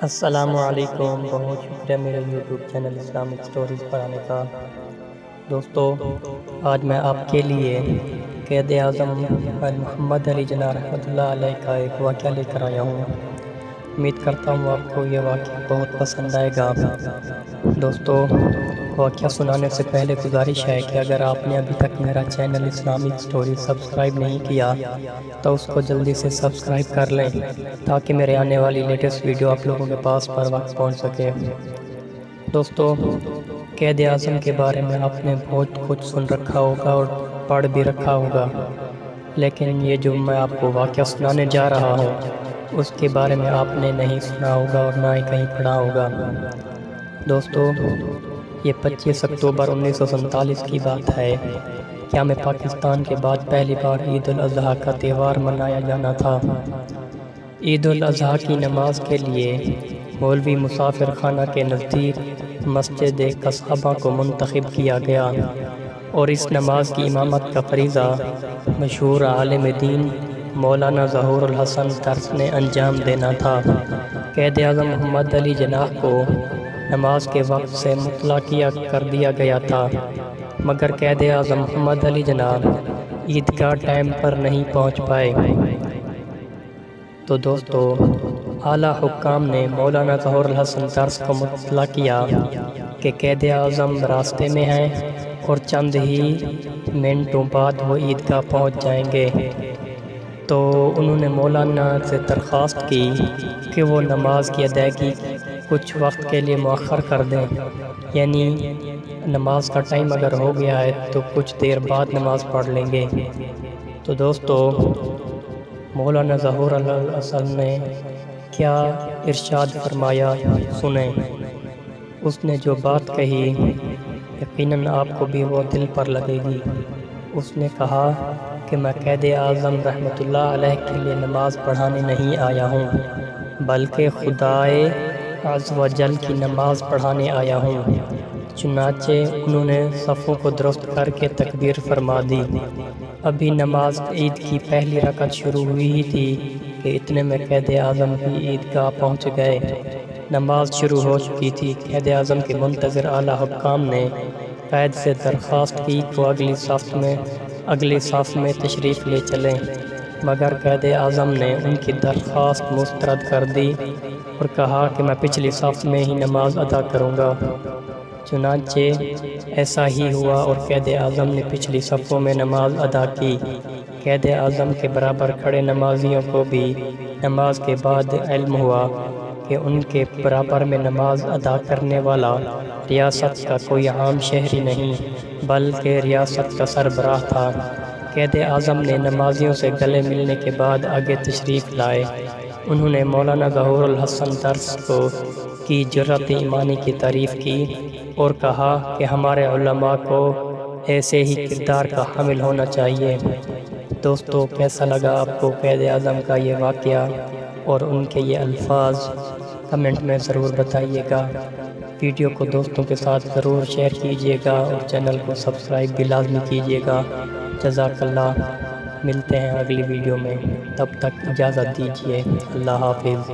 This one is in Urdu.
السلام علیکم، بہت شکریہ میرے یوٹیوب چینل اسلامک سٹوریز پر آنے کا۔ دوستو، آج میں آپ کے لیے قائد اعظم محمد علی جناح رحمۃ اللہ علیہ کا ایک واقعہ لے کر آیا ہوں۔ امید کرتا ہوں آپ کو یہ واقعہ بہت پسند آئے گا۔ دوستو، واقعہ سنانے سے پہلے گزارش ہے کہ اگر آپ نے ابھی تک میرا چینل اسلامک سٹوریز سبسکرائب نہیں کیا تو اس کو جلدی سے سبسکرائب کر لیں تاکہ میرے آنے والی لیٹسٹ ویڈیو آپ لوگوں کے پاس پر وقت پہنچ سکے۔ دوستو، قائد اعظم کے بارے میں آپ نے بہت کچھ سن رکھا ہوگا اور پڑھ بھی رکھا ہوگا، لیکن یہ جو میں آپ کو واقعہ سنانے جا رہا ہوں اس کے بارے میں آپ نے نہیں سنا ہوگا اور نہ ہی کہیں پڑھا ہوگا۔ دوستو، یہ 25 اکتوبر 1947 کی بات ہے۔ قیام پاکستان کے بعد پہلی بار عید الاضحیٰ کا تہوار منایا جانا تھا۔ عید الاضحیٰ کی نماز کے لیے مولوی مسافر خانہ کے نزدیک مسجد قصابہ کو منتخب کیا گیا اور اس نماز کی امامت کا فریضہ مشہور عالم دین مولانا ظہور الحسن درس نے انجام دینا تھا۔ قائد اعظم محمد علی جناح کو نماز کے وقت سے مطلع کر دیا گیا تھا، مگر قائد اعظم محمد علی جناح عیدگاہ ٹائم پر نہیں پہنچ پائے۔ تو دوستو، اعلیٰ حکام نے مولانا ظہور الحسن درس کو مطلع کیا کہ قائد اعظم راستے میں ہیں اور چند ہی منٹوں بعد وہ عیدگاہ پہنچ جائیں گے۔ تو انہوں نے مولانا سے درخواست کی کہ وہ نماز کی ادائیگی کچھ وقت کے لیے مؤخر کر دیں، یعنی نماز کا ٹائم اگر ہو گیا ہے تو کچھ دیر بعد نماز پڑھ لیں گے۔ تو دوستو، مولانا ظہور الحسن نے کیا ارشاد فرمایا سنیں۔ اس نے جو بات کہی یقیناً آپ کو بھی وہ دل پر لگے گی۔ اس نے کہا کہ میں قائد اعظم رحمۃ اللہ علیہ کے لیے نماز پڑھانے نہیں آیا ہوں بلکہ خدائے عز و جل کی نماز پڑھانے آیا ہوں۔ چنانچہ انہوں نے صفوں کو درست کر کے تکبیر فرما دی۔ ابھی نماز عید کی پہلی رکعت شروع ہوئی ہی تھی کہ اتنے میں قائد اعظم بھی عیدگاہ پہنچ گئے۔ نماز شروع ہو چکی تھی۔ قائد اعظم کے منتظر اعلیٰ حکام نے قائد سے درخواست کی کہ اگلی صف میں تشریف لے چلیں، مگر قائد اعظم نے ان کی درخواست مسترد کر دی اور کہا کہ میں پچھلی صف میں ہی نماز ادا کروں گا۔ چنانچہ ایسا ہی ہوا اور قائد اعظم نے پچھلی صفوں میں نماز ادا کی۔ قائد اعظم کے برابر کھڑے نمازیوں کو بھی نماز کے بعد علم ہوا کہ ان کے برابر میں نماز ادا کرنے والا ریاست کا کوئی عام شہری نہیں بلکہ ریاست کا سربراہ تھا۔ قائد اعظم نے نمازیوں سے گلے ملنے کے بعد آگے تشریف لائے۔ انہوں نے مولانا ظہور الحسن درس کی جرأت ایمانی کی تعریف کی اور کہا کہ ہمارے علماء کو ایسے ہی کردار کا حامل ہونا چاہیے۔ دوستو، کیسا لگا آپ کو قائد اعظم کا یہ واقعہ اور ان کے یہ الفاظ؟ کمنٹ میں ضرور بتائیے گا۔ ویڈیو کو دوستوں کے ساتھ ضرور شیئر کیجیے گا اور چینل کو سبسکرائب بھی لازمی کیجیے گا۔ جزاک اللہ۔ ملتے ہیں اگلی ویڈیو میں، تب تک اجازت دیجیے۔ اللہ حافظ۔